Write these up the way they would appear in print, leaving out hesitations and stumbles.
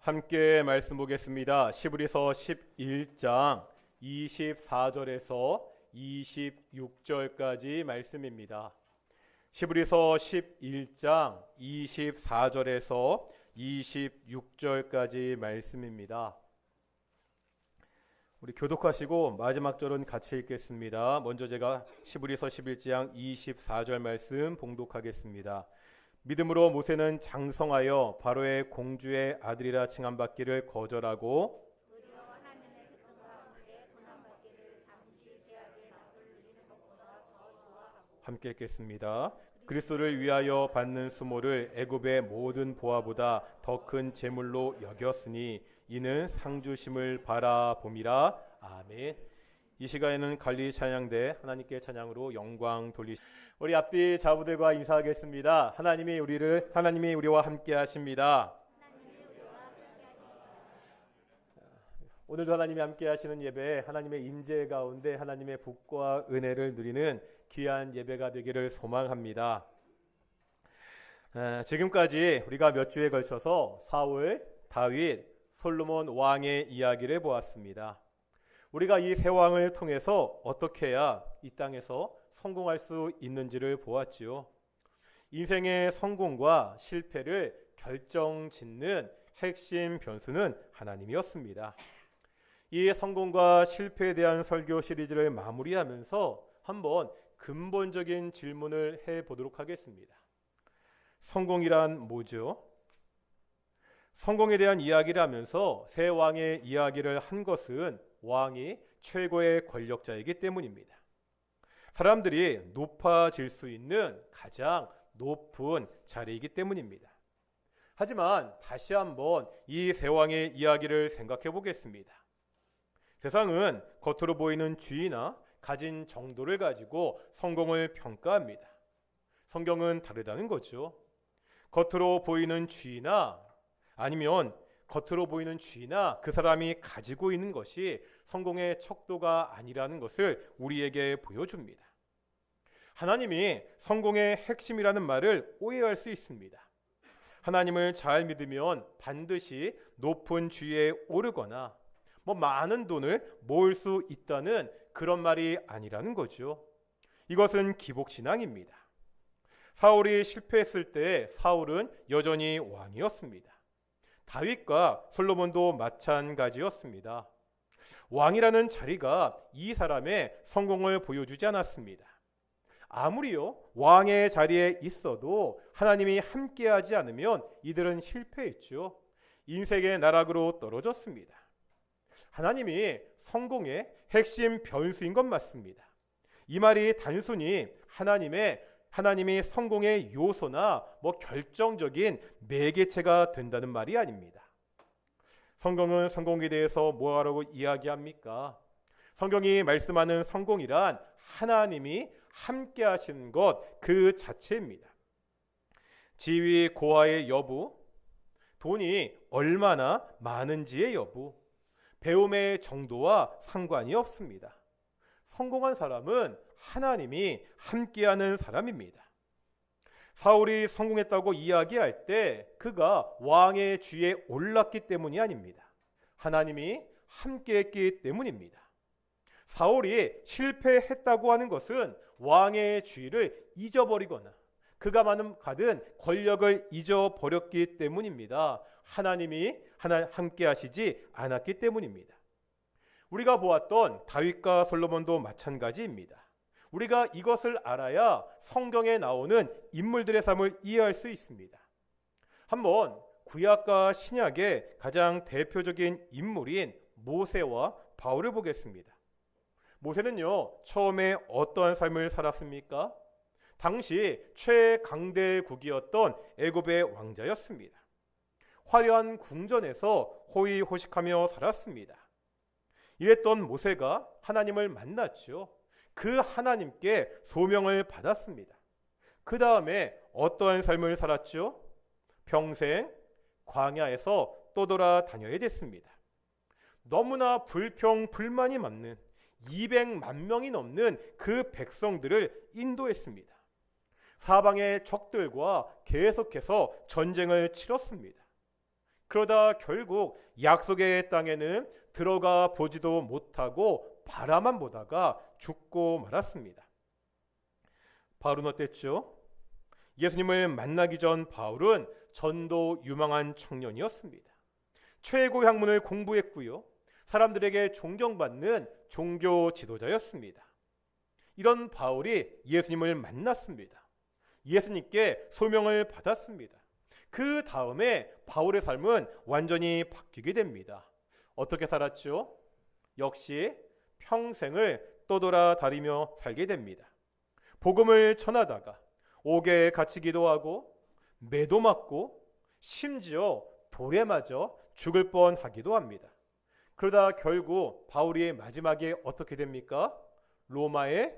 함께 말씀 보겠습니다. 시브리서 11장 24절에서 26절까지 말씀입니다. 시브리서 11장 24절에서 26절까지 말씀입니다. 우리 교독하시고 마지막 절은 같이 읽겠습니다. 먼저 제가 시브리서 11장 24절 말씀 봉독하겠습니다. 믿음으로 모세는 장성하여 바로의 공주의 아들이라 칭함받기를 거절하고 함께 읽겠습니다. 그리스도를 위하여 받는 수모를 애굽의 모든 보화보다 더 큰 재물로 여겼으니 이는 상주심을 바라봄이라. 아멘. 이 시간에는 관리 찬양대 하나님께 찬양으로 영광 우리 앞뒤 자부들과 인사하겠습니다. 하나님이 우리와 함께 하십니다. 오늘도 하나님이 함께 하시는 예배, 하나님의 임재 가운데 하나님의 복과 은혜를 누리는 귀한 예배가 되기를 소망합니다. 지금까지 우리가 몇 주에 걸쳐서 사울, 다윗, 솔로몬 왕의 이야기를 보았습니다. 우리가 이 세 왕을 통해서 어떻게 해야 이 땅에서 성공할 수 있는지를 보았지요. 인생의 성공과 실패를 결정짓는 핵심 변수는 하나님이었습니다. 이 성공과 실패에 대한 설교 시리즈를 마무리하면서 한번 근본적인 질문을 해보도록 하겠습니다. 성공이란 뭐죠? 성공에 대한 이야기를 하면서 세 왕의 이야기를 한 것은 왕이 최고의 권력자이기 때문입니다. 사람들이 높아질 수 있는 가장 높은 자리이기 때문입니다. 하지만 다시 한번 이 세 왕의 이야기를 생각해 보겠습니다. 세상은 겉으로 보이는 지위나 가진 정도를 가지고 성공을 평가합니다. 성경은 다르다는 거죠. 겉으로 보이는 지위나 아니면 겉으로 보이는 지위나 그 사람이 가지고 있는 것이 성공의 척도가 아니라는 것을 우리에게 보여줍니다. 하나님이 성공의 핵심이라는 말을 오해할 수 있습니다. 하나님을 잘 믿으면 반드시 높은 지위에 오르거나 많은 돈을 모을 수 있다는 그런 말이 아니라는 거죠. 이것은 기복신앙입니다. 사울이 실패했을 때 사울은 여전히 왕이었습니다. 다윗과 솔로몬도 마찬가지였습니다. 왕이라는 자리가 이 사람의 성공을 보여주지 않았습니다. 아무리요 왕의 자리에 있어도 하나님이 함께하지 않으면 이들은 실패했죠. 인생의 나락으로 떨어졌습니다. 하나님이 성공의 핵심 변수인 건 맞습니다. 이 말이 단순히 하나님이 성공의 요소나 결정적인 매개체가 된다는 말이 아닙니다. 성경은 성공에 대해서 뭐라고 이야기합니까? 성경이 말씀하는 성공이란 하나님이 함께 하시는 것 그 자체입니다. 지위 고하의 여부, 돈이 얼마나 많은지의 여부, 배움의 정도와 상관이 없습니다. 성공한 사람은 하나님이 함께하는 사람입니다. 사울이 성공했다고 이야기할 때 그가 왕의 쥐에 올랐기 때문이 아닙니다. 하나님이 함께했기 때문입니다. 사울이 실패했다고 하는 것은 왕의 쥐를 잊어버리거나 그가 받은 권력을 잊어버렸기 때문입니다. 하나님이 함께하시지 않았기 때문입니다. 우리가 보았던 다윗과 솔로몬도 마찬가지입니다. 우리가 이것을 알아야 성경에 나오는 인물들의 삶을 이해할 수 있습니다. 한번 구약과 신약의 가장 대표적인 인물인 모세와 바울을 보겠습니다. 모세는요 처음에 어떠한 삶을 살았습니까? 당시 최강대국이었던 애굽의 왕자였습니다. 화려한 궁전에서 호의호식하며 살았습니다. 이랬던 모세가 하나님을 만났죠. 그 하나님께 소명을 받았습니다. 그 다음에 어떠한 삶을 살았죠? 평생 광야에서 떠돌아다녀야 됐습니다. 너무나 불평불만이 많는 200만 명이 넘는 그 백성들을 인도했습니다. 사방의 적들과 계속해서 전쟁을 치렀습니다. 그러다 결국 약속의 땅에는 들어가 보지도 못하고 바라만 보다가 죽고 말았습니다. 바울은 어땠죠? 예수님을 만나기 전 바울은 전도 유망한 청년이었습니다. 최고 학문을 공부했고요. 사람들에게 존경받는 종교 지도자였습니다. 이런 바울이 예수님을 만났습니다. 예수님께 소명을 받았습니다. 그 다음에 바울의 삶은 완전히 바뀌게 됩니다. 어떻게 살았죠? 역시 평생을 떠돌아다니며 살게 됩니다. 복음을 전하다가 옥에 갇히기도 하고 매도 맞고 심지어 돌에 맞아 죽을 뻔하기도 합니다. 그러다 결국 바울이 마지막에 어떻게 됩니까? 로마의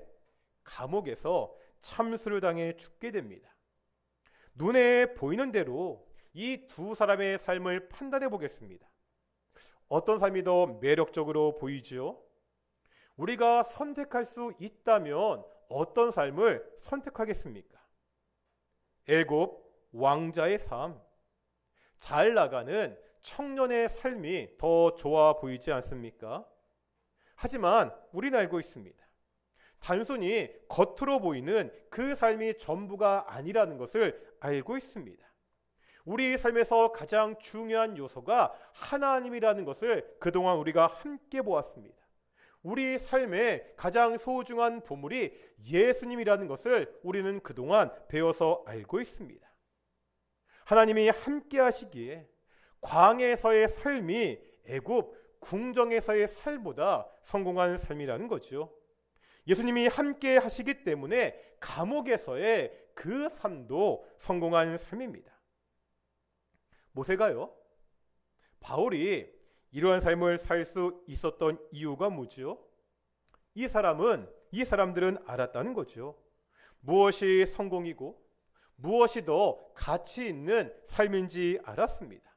감옥에서 참수를 당해 죽게 됩니다. 눈에 보이는 대로 이 두 사람의 삶을 판단해 보겠습니다. 어떤 삶이 더 매력적으로 보이지요? 우리가 선택할 수 있다면 어떤 삶을 선택하겠습니까? 애굽 왕자의 삶, 잘 나가는 청년의 삶이 더 좋아 보이지 않습니까? 하지만 우리는 알고 있습니다. 단순히 겉으로 보이는 그 삶이 전부가 아니라는 것을 알고 있습니다. 우리 삶에서 가장 중요한 요소가 하나님이라는 것을 그동안 우리가 함께 보았습니다. 우리 삶의 가장 소중한 보물이 예수님이라는 것을 우리는 그동안 배워서 알고 있습니다. 하나님이 함께 하시기에 광야에서의 삶이 애굽 궁정에서의 삶보다 성공한 삶이라는 거죠. 예수님이 함께 하시기 때문에 감옥에서의 그 삶도 성공한 삶입니다. 모세가요, 바울이 이러한 삶을 살 수 있었던 이유가 뭐죠? 이 사람들은 알았다는 거죠. 무엇이 성공이고 무엇이 더 가치 있는 삶인지 알았습니다.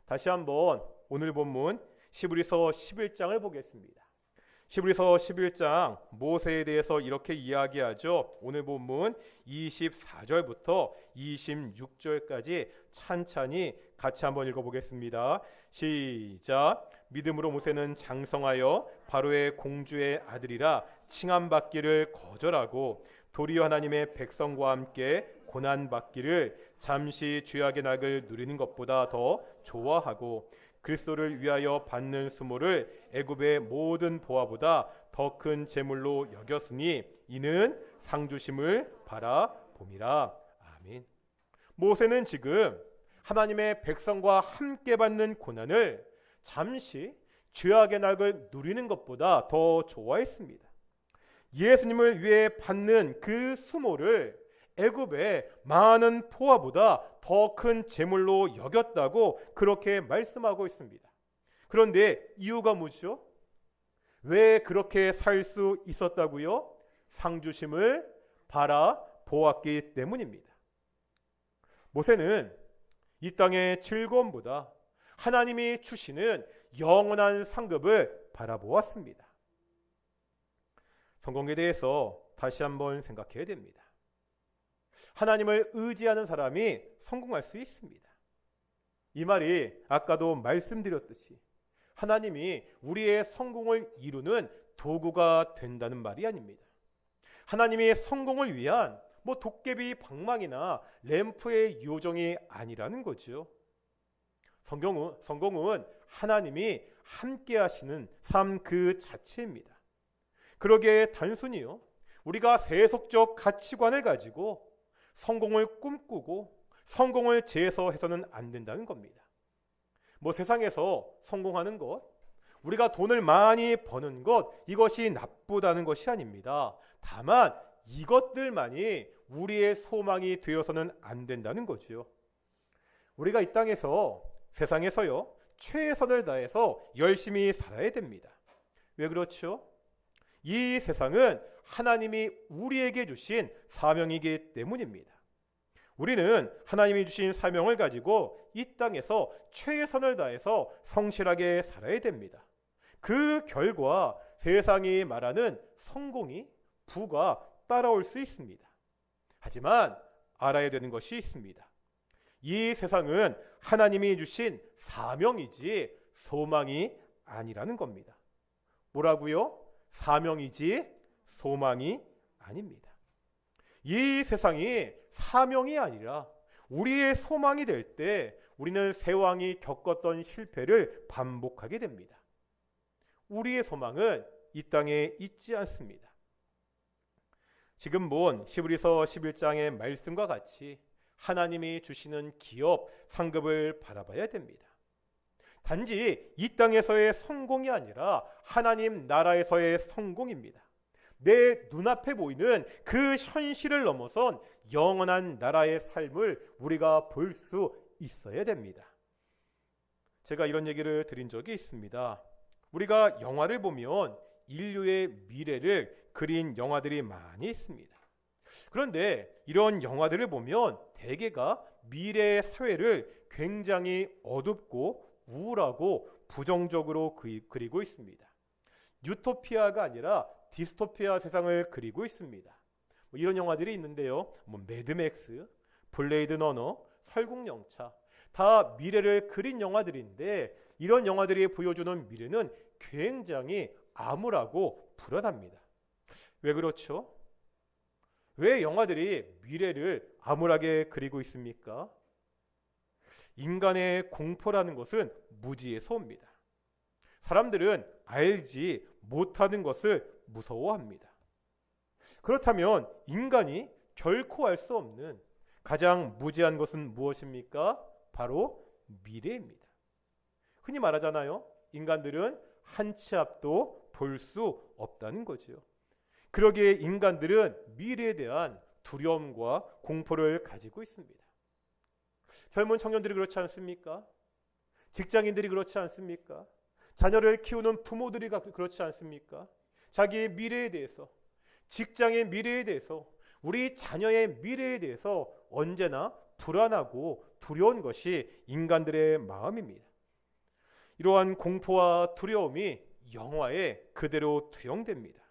다시 한번 오늘 본문 히브리서 11장을 보겠습니다. 히브리서 11장 모세에 대해서 이렇게 이야기하죠. 오늘 본문 24절부터 26절까지 찬찬히 같이 한번 읽어보겠습니다. 시작. 믿음으로 모세는 장성하여 바로의 공주의 아들이라 칭함받기를 거절하고 도리어 하나님의 백성과 함께 고난받기를 잠시 죄악의 낙을 누리는 것보다 더 좋아하고 그리스도를 위하여 받는 수모를 애굽의 모든 보화보다 더 큰 재물로 여겼으니 이는 상 주심을 바라봄이라. 아멘. 모세는 지금 하나님의 백성과 함께 받는 고난을 잠시 죄악의 낙을 누리는 것보다 더 좋아했습니다. 예수님을 위해 받는 그 수모를 애굽의 많은 포화보다 더 큰 재물로 여겼다고 그렇게 말씀하고 있습니다. 그런데 이유가 뭐죠? 왜 그렇게 살 수 있었다고요? 상 주심을 바라보았기 때문입니다. 모세는 이 땅의 즐거움보다 하나님이 주시는 영원한 상급을 바라보았습니다. 성공에 대해서 다시 한번 생각해야 됩니다. 하나님을 의지하는 사람이 성공할 수 있습니다. 이 말이 아까도 말씀드렸듯이 하나님이 우리의 성공을 이루는 도구가 된다는 말이 아닙니다. 하나님이 성공을 위한 도깨비 방망이나 램프의 요정이 아니라는 거죠. 성공은 하나님이 함께 하시는 삶 그 자체입니다. 그러기에 단순히요, 우리가 세속적 가치관을 가지고 성공을 꿈꾸고 성공을 제서해서는 안 된다는 겁니다. 세상에서 성공하는 것, 우리가 돈을 많이 버는 것, 이것이 나쁘다는 것이 아닙니다. 다만 이것들만이 우리의 소망이 되어서는 안 된다는 거죠. 우리가 이 땅에서, 세상에서요, 최선을 다해서 열심히 살아야 됩니다. 왜 그렇죠? 이 세상은 하나님이 우리에게 주신 사명이기 때문입니다. 우리는 하나님이 주신 사명을 가지고 이 땅에서 최선을 다해서 성실하게 살아야 됩니다. 그 결과 세상이 말하는 성공이, 부가 따라올 수 있습니다. 하지만 알아야 되는 것이 있습니다. 이 세상은 하나님이 주신 사명이지 소망이 아니라는 겁니다. 뭐라고요? 사명이지 소망이 아닙니다. 이 세상이 사명이 아니라 우리의 소망이 될 때 우리는 세왕이 겪었던 실패를 반복하게 됩니다. 우리의 소망은 이 땅에 있지 않습니다. 지금 본 히브리서 11장의 말씀과 같이 하나님이 주시는 기업, 상급을 바라봐야 됩니다. 단지 이 땅에서의 성공이 아니라 하나님 나라에서의 성공입니다. 내 눈앞에 보이는 그 현실을 넘어선 영원한 나라의 삶을 우리가 볼 수 있어야 됩니다. 제가 이런 얘기를 드린 적이 있습니다. 우리가 영화를 보면 인류의 미래를 그린 영화들이 많이 있습니다. 그런데 이런 영화들을 보면 대개가 미래의 사회를 굉장히 어둡고 우울하고 부정적으로 그리고 있습니다. 유토피아가 아니라 디스토피아 세상을 그리고 있습니다. 이런 영화들이 있는데요. 매드맥스, 블레이드 러너, 설국열차 다 미래를 그린 영화들인데 이런 영화들이 보여주는 미래는 굉장히 암울하고 불안합니다. 왜 그렇죠? 왜 영화들이 미래를 암울하게 그리고 있습니까? 인간의 공포라는 것은 무지의 소입니다. 사람들은 알지 못하는 것을 무서워합니다. 그렇다면 인간이 결코 알 수 없는 가장 무지한 것은 무엇입니까? 바로 미래입니다. 흔히 말하잖아요. 인간들은 한 치 앞도 볼 수 없다는 거죠. 그러기에 인간들은 미래에 대한 두려움과 공포를 가지고 있습니다. 젊은 청년들이 그렇지 않습니까? 직장인들이 그렇지 않습니까? 자녀를 키우는 부모들이 그렇지 않습니까? 자기의 미래에 대해서, 직장의 미래에 대해서, 우리 자녀의 미래에 대해서 언제나 불안하고 두려운 것이 인간들의 마음입니다. 이러한 공포와 두려움이 영화에 그대로 투영됩니다.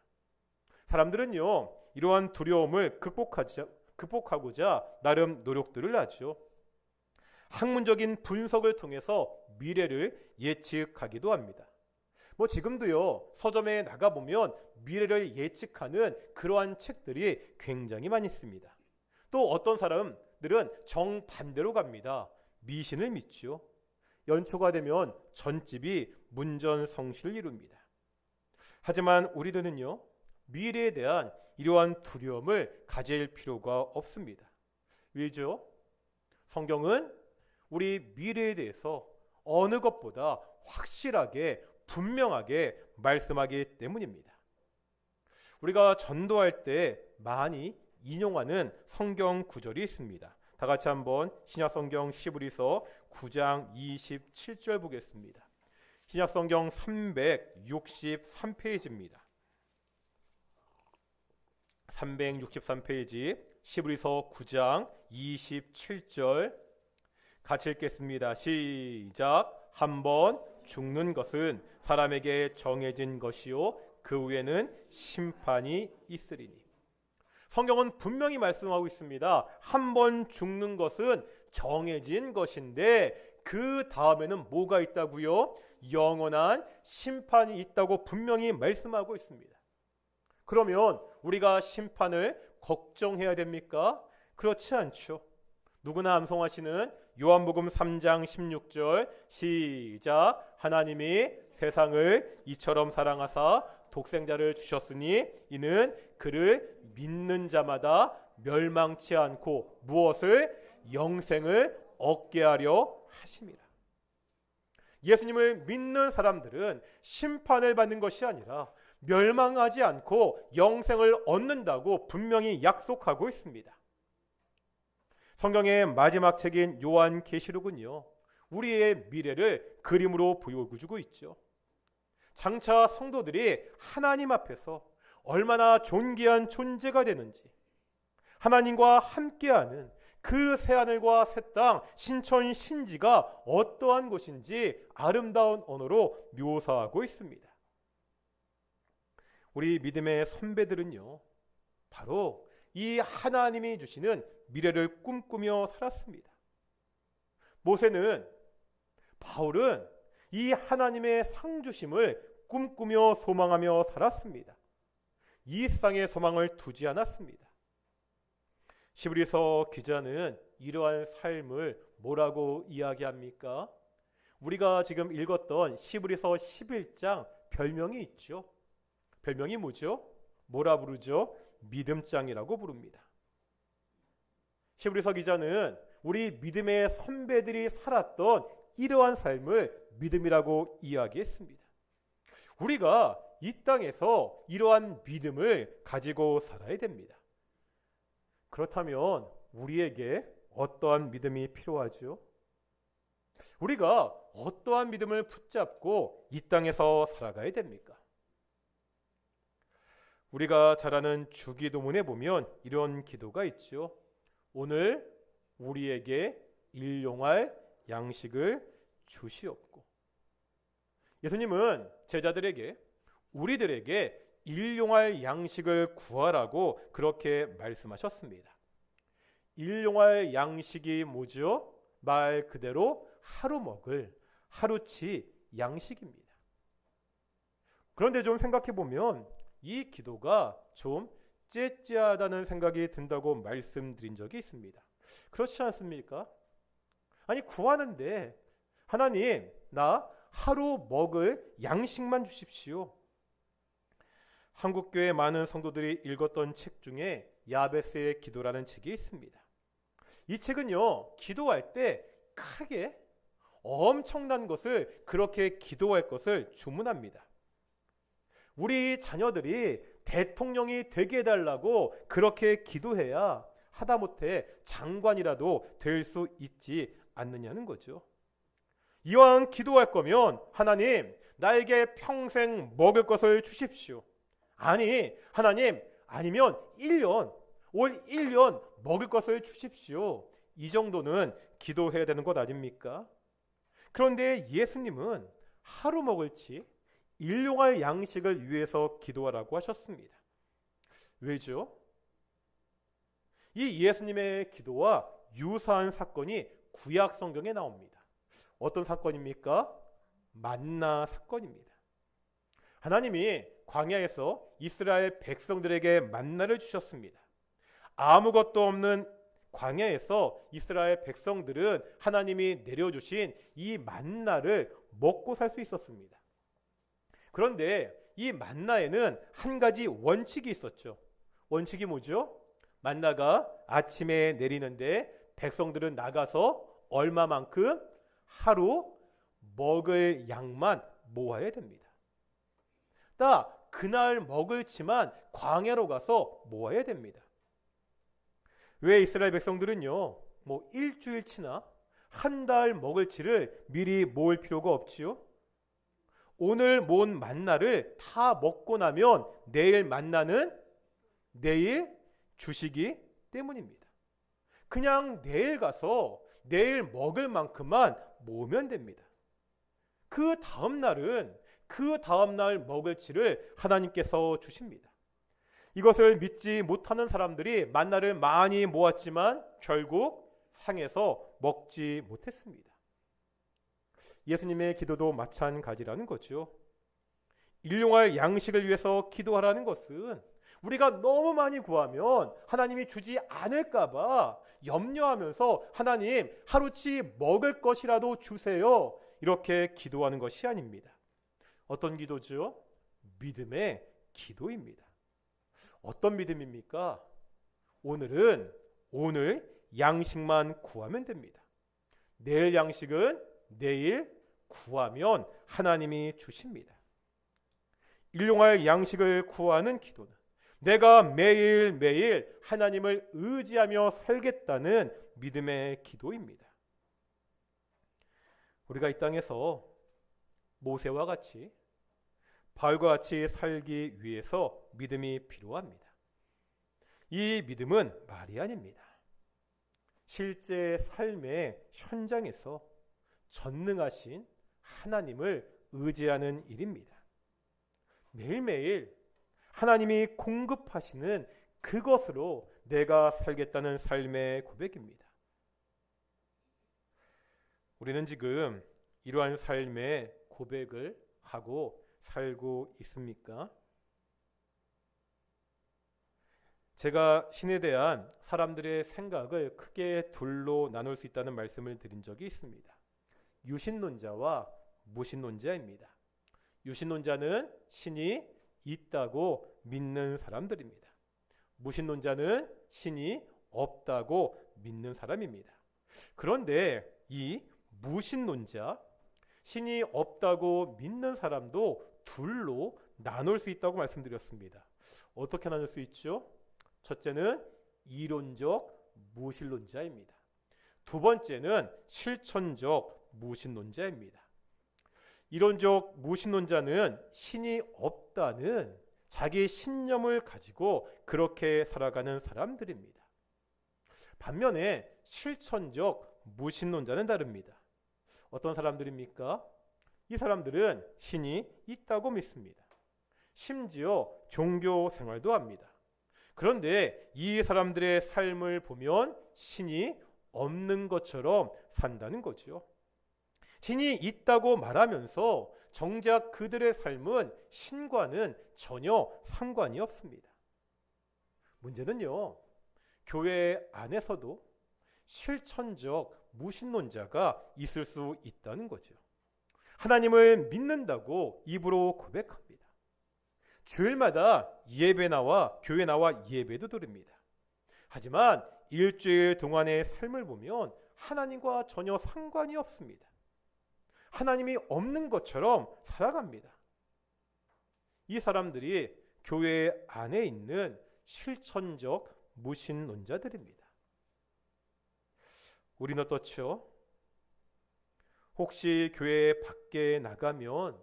사람들은요, 이러한 두려움을 극복하고자 나름 노력들을 하죠. 학문적인 분석을 통해서 미래를 예측하기도 합니다. 지금도요, 서점에 나가보면 미래를 예측하는 그러한 책들이 굉장히 많이 있습니다. 또 어떤 사람들은 정반대로 갑니다. 미신을 믿죠. 연초가 되면 전집이 문전성시를 이룹니다. 하지만 우리들은요, 미래에 대한 이러한 두려움을 가질 필요가 없습니다. 왜죠? 성경은 우리 미래에 대해서 어느 것보다 확실하게 분명하게 말씀하기 때문입니다. 우리가 전도할 때 많이 인용하는 성경 구절이 있습니다. 다 같이 한번 신약성경 히브리서 9장 27절 보겠습니다. 신약성경 363페이지입니다. 363페이지 히브리서 9장 27절 같이 읽겠습니다. 시작. 한번 죽는 것은 사람에게 정해진 것이요 그 후에는 심판이 있으리니. 성경은 분명히 말씀하고 있습니다. 한번 죽는 것은 정해진 것인데 그 다음에는 뭐가 있다고요? 영원한 심판이 있다고 분명히 말씀하고 있습니다. 그러면 우리가 심판을 걱정해야 됩니까? 그렇지 않죠. 누구나 암송하시는 요한복음 3장 16절 시작. 하나님이 세상을 이처럼 사랑하사 독생자를 주셨으니 이는 그를 믿는 자마다 멸망치 않고 무엇을? 영생을 얻게 하려 하심이라. 예수님을 믿는 사람들은 심판을 받는 것이 아니라 멸망하지 않고 영생을 얻는다고 분명히 약속하고 있습니다. 성경의 마지막 책인 요한계시록은요, 우리의 미래를 그림으로 보여주고 있죠. 장차 성도들이 하나님 앞에서 얼마나 존귀한 존재가 되는지, 하나님과 함께하는 그 새하늘과 새 땅, 신천 신지가 어떠한 곳인지 아름다운 언어로 묘사하고 있습니다. 우리 믿음의 선배들은요, 바로 이 하나님이 주시는 미래를 꿈꾸며 살았습니다. 모세는, 바울은 이 하나님의 상 주심을 꿈꾸며 소망하며 살았습니다. 이 세상에 소망을 두지 않았습니다. 시브리서 기자는 이러한 삶을 뭐라고 이야기합니까? 우리가 지금 읽었던 시브리서 11장 별명이 있죠. 별명이 뭐죠? 뭐라 부르죠? 믿음장이라고 부릅니다. 시브리서 기자는 우리 믿음의 선배들이 살았던 이러한 삶을 믿음이라고 이야기했습니다. 우리가 이 땅에서 이러한 믿음을 가지고 살아야 됩니다. 그렇다면 우리에게 어떠한 믿음이 필요하죠? 우리가 어떠한 믿음을 붙잡고 이 땅에서 살아가야 됩니까? 우리가 잘 아는 주기도문에 보면 이런 기도가 있죠. 오늘 우리에게 일용할 양식을 주시옵고. 예수님은 제자들에게, 우리들에게 일용할 양식을 구하라고 그렇게 말씀하셨습니다. 일용할 양식이 뭐죠? 말 그대로 하루 먹을, 하루치 양식입니다. 그런데 좀 생각해 보면 이 기도가 좀 째째하다는 생각이 든다고 말씀드린 적이 있습니다. 그렇지 않습니까? 아니, 구하는데 하나님, 나 하루 먹을 양식만 주십시오. 한국교회 많은 성도들이 읽었던 책 중에 야베스의 기도라는 책이 있습니다. 이 책은요, 기도할 때 크게 엄청난 것을, 그렇게 기도할 것을 주문합니다. 우리 자녀들이 대통령이 되게 해달라고 그렇게 기도해야 하다못해 장관이라도 될 수 있지 않느냐는 거죠. 이왕 기도할 거면 하나님, 나에게 평생 먹을 것을 주십시오. 아니, 하나님, 아니면 올 1년 먹을 것을 주십시오. 이 정도는 기도해야 되는 것 아닙니까? 그런데 예수님은 하루 먹을지 일용할 양식을 위해서 기도하라고 하셨습니다. 왜죠? 이 예수님의 기도와 유사한 사건이 구약 성경에 나옵니다. 어떤 사건입니까? 만나 사건입니다. 하나님이 광야에서 이스라엘 백성들에게 만나를 주셨습니다. 아무것도 없는 광야에서 이스라엘 백성들은 하나님이 내려주신 이 만나를 먹고 살 수 있었습니다. 그런데 이 만나에는 한 가지 원칙이 있었죠. 원칙이 뭐죠? 만나가 아침에 내리는데 백성들은 나가서 얼마만큼? 하루 먹을 양만 모아야 됩니다. 그날 먹을지만 광야로 가서 모아야 됩니다. 왜 이스라엘 백성들은요, 일주일치나 한 달 먹을지를 미리 모을 필요가 없지요? 오늘 모은 만나를 다 먹고 나면 내일 만나는 내일 주시기 때문입니다. 그냥 내일 가서 내일 먹을 만큼만 모으면 됩니다. 그 다음 날 먹을지를 하나님께서 주십니다. 이것을 믿지 못하는 사람들이 만나를 많이 모았지만 결국 상해서 먹지 못했습니다. 예수님의 기도도 마찬가지라는 거죠. 일용할 양식을 위해서 기도하라는 것은 우리가 너무 많이 구하면 하나님이 주지 않을까 봐 염려하면서 하나님, 하루치 먹을 것이라도 주세요, 이렇게 기도하는 것이 아닙니다. 어떤 기도죠? 믿음의 기도입니다. 어떤 믿음입니까? 오늘 양식만 구하면 됩니다. 내일 양식은 내일 구하면 하나님이 주십니다. 일용할 양식을 구하는 기도는 내가 매일매일 하나님을 의지하며 살겠다는 믿음의 기도입니다. 우리가 이 땅에서 모세와 같이, 바울과 같이 살기 위해서 믿음이 필요합니다. 이 믿음은 말이 아닙니다. 실제 삶의 현장에서 전능하신 하나님을 의지하는 일입니다. 매일매일 하나님이 공급하시는 그것으로 내가 살겠다는 삶의 고백입니다. 우리는 지금 이러한 삶의 고백을 하고 살고 있습니까? 제가 신에 대한 사람들의 생각을 크게 둘로 나눌 수 있다는 말씀을 드린 적이 있습니다. 유신론자와 무신론자입니다. 유신론자는 신이 있다고 믿는 사람들입니다. 무신론자는 신이 없다고 믿는 사람입니다. 그런데 이 무신론자, 신이 없다고 믿는 사람도 둘로 나눌 수 있다고 말씀드렸습니다. 어떻게 나눌 수 있죠? 첫째는 이론적 무신론자입니다. 두 번째는 실천적 무신론자입니다. 이론적 무신론자는 신이 없다는 자기 신념을 가지고 그렇게 살아가는 사람들입니다. 반면에 실천적 무신론자는 다릅니다. 어떤 사람들입니까? 이 사람들은 신이 있다고 믿습니다. 심지어 종교 생활도 합니다. 그런데 이 사람들의 삶을 보면 신이 없는 것처럼 산다는 거죠. 신이 있다고 말하면서 정작 그들의 삶은 신과는 전혀 상관이 없습니다. 문제는요, 교회 안에서도 실천적 무신론자가 있을 수 있다는 거죠. 하나님을 믿는다고 입으로 고백합니다. 주일마다 예배 나와 교회 나와 예배도 드립니다. 하지만 일주일 동안의 삶을 보면 하나님과 전혀 상관이 없습니다. 하나님이 없는 것처럼 살아갑니다. 이 사람들이 교회 안에 있는 실천적 무신론자들입니다. 우리는 어떻죠? 혹시 교회 밖에 나가면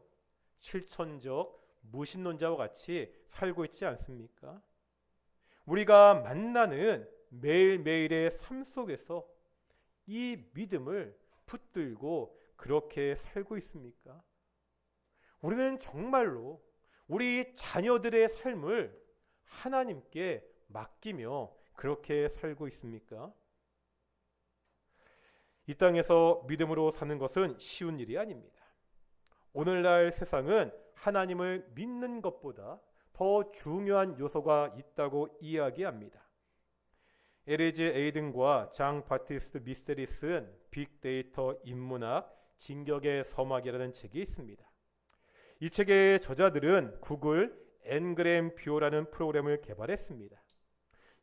실천적 무신론자와 같이 살고 있지 않습니까? 우리가 만나는 매일매일의 삶 속에서 이 믿음을 붙들고 그렇게 살고 있습니까? 우리는 정말로 우리 자녀들의 삶을 하나님께 맡기며 그렇게 살고 있습니까? 이 땅에서 믿음으로 사는 것은 쉬운 일이 아닙니다. 오늘날 세상은 하나님을 믿는 것보다 더 중요한 요소가 있다고 이야기합니다. LG 에이든과 장 바티스트 미스테리스는 빅데이터 인문학 진격의 서막이라는 책이 있습니다. 이 책의 저자들은 구글 엔그램 뷰어라는 프로그램을 개발했습니다.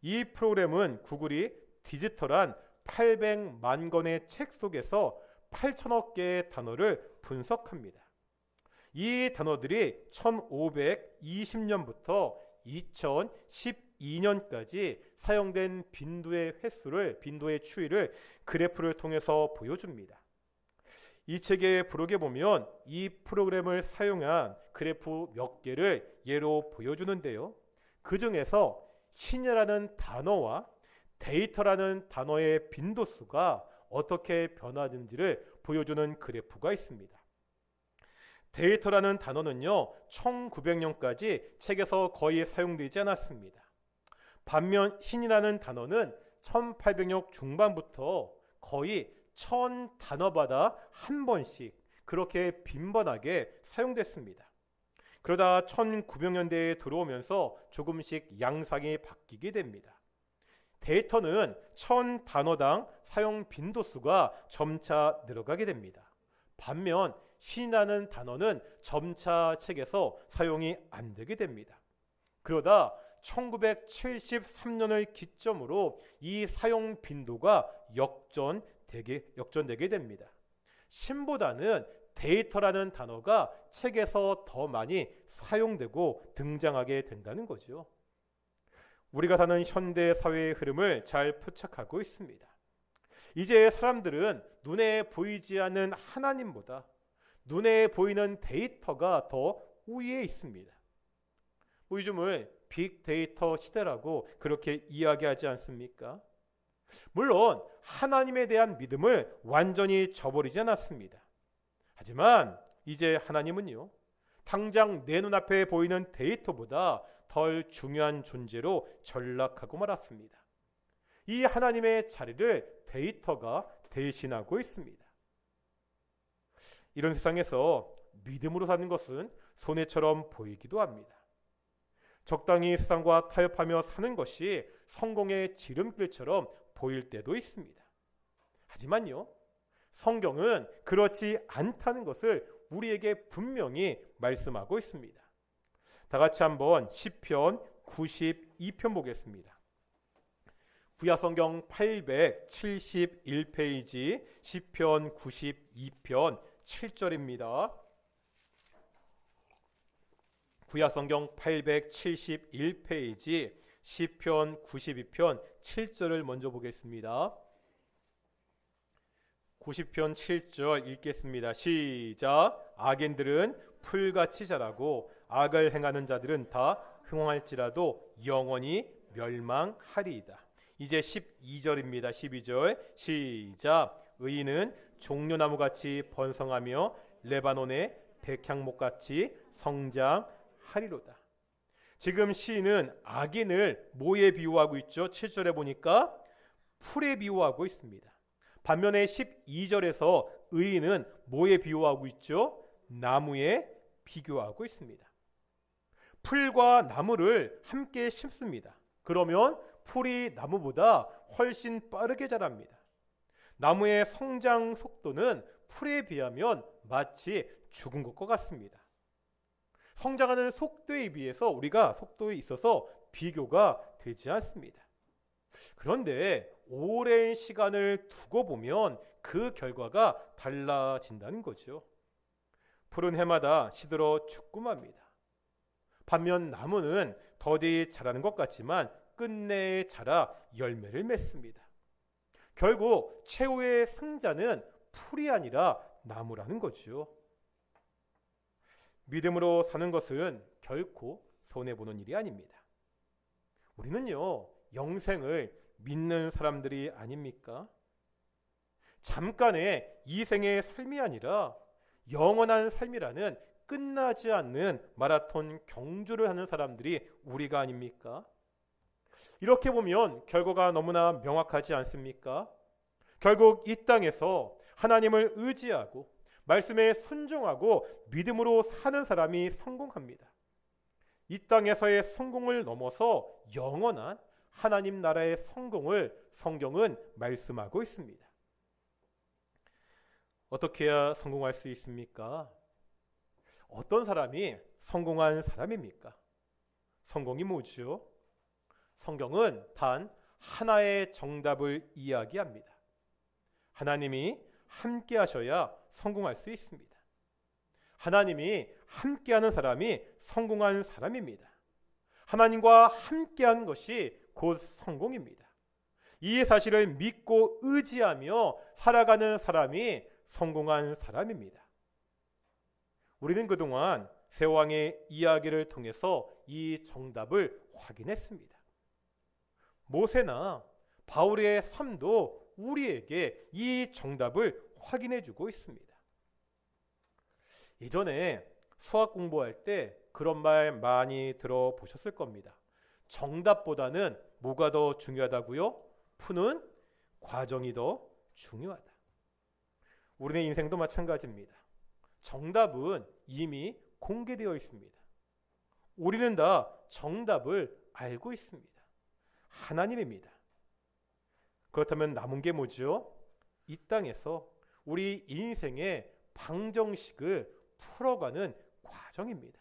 이 프로그램은 구글이 디지털한 800만 권의 책 속에서 8천억 개의 단어를 분석합니다. 이 단어들이 1520년부터 2012년까지 사용된 빈도의 추이를 그래프를 통해서 보여줍니다. 이 책의 부록에 보면 이 프로그램을 사용한 그래프 몇 개를 예로 보여주는데요. 그 중에서 신이라는 단어와 데이터라는 단어의 빈도수가 어떻게 변하는지를 보여주는 그래프가 있습니다. 데이터라는 단어는요, 1900년까지 책에서 거의 사용되지 않았습니다. 반면 신이라는 단어는 1800년 중반부터 거의 1000단어마다 한 번씩 그렇게 빈번하게 사용됐습니다. 그러다 1900년대에 들어오면서 조금씩 양상이 바뀌게 됩니다. 데이터는 1000단어당 사용 빈도수가 점차 늘어가게 됩니다. 반면 신이라는 단어는 점차 책에서 사용이 안 되게 됩니다. 그러다 1973년을 기점으로 이 사용 빈도가 역전되게 됩니다. 신보다는 데이터라는 단어가 책에서 더 많이 사용되고 등장하게 된다는 거죠. 우리가 사는 현대 사회의 흐름을 잘 포착하고 있습니다. 이제 사람들은 눈에 보이지 않는 하나님보다 눈에 보이는 데이터가 더 우위에 있습니다. 요즘을 빅데이터 시대라고 그렇게 이야기하지 않습니까? 물론 하나님에 대한 믿음을 완전히 저버리지 않았습니다. 하지만 이제 하나님은요, 당장 내 눈앞에 보이는 데이터보다 덜 중요한 존재로 전락하고 말았습니다. 이 하나님의 자리를 데이터가 대신하고 있습니다. 이런 세상에서 믿음으로 사는 것은 손해처럼 보이기도 합니다. 적당히 세상과 타협하며 사는 것이 성공의 지름길처럼 보일 때도 있습니다. 하지만요, 성경은 그렇지 않다는 것을 우리에게 분명히 말씀하고 있습니다. 다 같이 한번 시편 92편 보겠습니다. 구약성경 871페이지 시편 92편 7절입니다. 구약성경 871페이지 시편 92편 7절을 먼저 보겠습니다. 90편 7절 읽겠습니다. 시작. 악인들은 풀같이 자라고 악을 행하는 자들은 다 흥황할지라도 영원히 멸망하리이다. 이제 12절입니다. 12절 시작. 의인은 종려나무같이 번성하며 레바논의 백향목같이 성장하리로다. 지금 시인은 악인을 뭐에 비유하고 있죠? 7절에 보니까 풀에 비유하고 있습니다. 반면에 12절에서 의인은 뭐에 비유하고 있죠? 나무에 비교하고 있습니다. 풀과 나무를 함께 심습니다. 그러면 풀이 나무보다 훨씬 빠르게 자랍니다. 나무의 성장 속도는 풀에 비하면 마치 죽은 것과 같습니다. 성장하는 속도에 비해서 우리가 속도에 있어서 비교가 되지 않습니다. 그런데 오랜 시간을 두고 보면 그 결과가 달라진다는 거죠. 풀은 해마다 시들어 죽고 맙니다. 반면 나무는 더디 자라는 것 같지만 끝내에 자라 열매를 맺습니다. 결국 최후의 승자는 풀이 아니라 나무라는 거죠. 믿음으로 사는 것은 결코 손해보는 일이 아닙니다. 우리는요, 영생을 믿는 사람들이 아닙니까? 잠깐의 이 생의 삶이 아니라 영원한 삶이라는 끝나지 않는 마라톤 경주를 하는 사람들이 우리가 아닙니까? 이렇게 보면 결과가 너무나 명확하지 않습니까? 결국 이 땅에서 하나님을 의지하고 말씀에 순종하고 믿음으로 사는 사람이 성공합니다. 이 땅에서의 성공을 넘어서 영원한 하나님 나라의 성공을 성경은 말씀하고 있습니다. 어떻게 해야 성공할 수 있습니까? 어떤 사람이 성공한 사람입니까? 성공이 뭐죠? 성경은 단 하나의 정답을 이야기합니다. 하나님이 함께 하셔야 성공할 수 있습니다. 하나님이 함께하는 사람이 성공한 사람입니다. 하나님과 함께하는 것이 곧 성공입니다. 이 사실을 믿고 의지하며 살아가는 사람이 성공한 사람입니다. 우리는 그동안 세왕의 이야기를 통해서 이 정답을 확인했습니다. 모세나 바울의 삶도 우리에게 이 정답을 확인해주고 있습니다. 예전에 수학 공부할 때 그런 말 많이 들어보셨을 겁니다. 정답보다는 뭐가 더 중요하다고요? 푸는 과정이 더 중요하다. 우리의 인생도 마찬가지입니다. 정답은 이미 공개되어 있습니다. 우리는 다 정답을 알고 있습니다. 하나님입니다. 그렇다면 남은 게 뭐죠? 이 땅에서 우리 인생의 방정식을 풀어가는 과정입니다.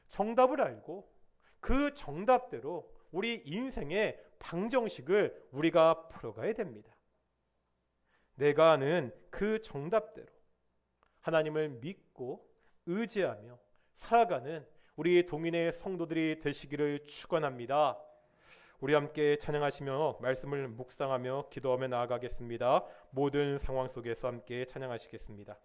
정답을 알고 그 정답대로 우리 인생의 방정식을 우리가 풀어가야 됩니다. 내가 아는 그 정답대로 하나님을 믿고 의지하며 살아가는 우리 동인의 성도들이 되시기를 축원합니다. 우리 함께 찬양하시며 말씀을 묵상하며 기도하며 나아가겠습니다. 모든 상황 속에서 함께 찬양하시겠습니다.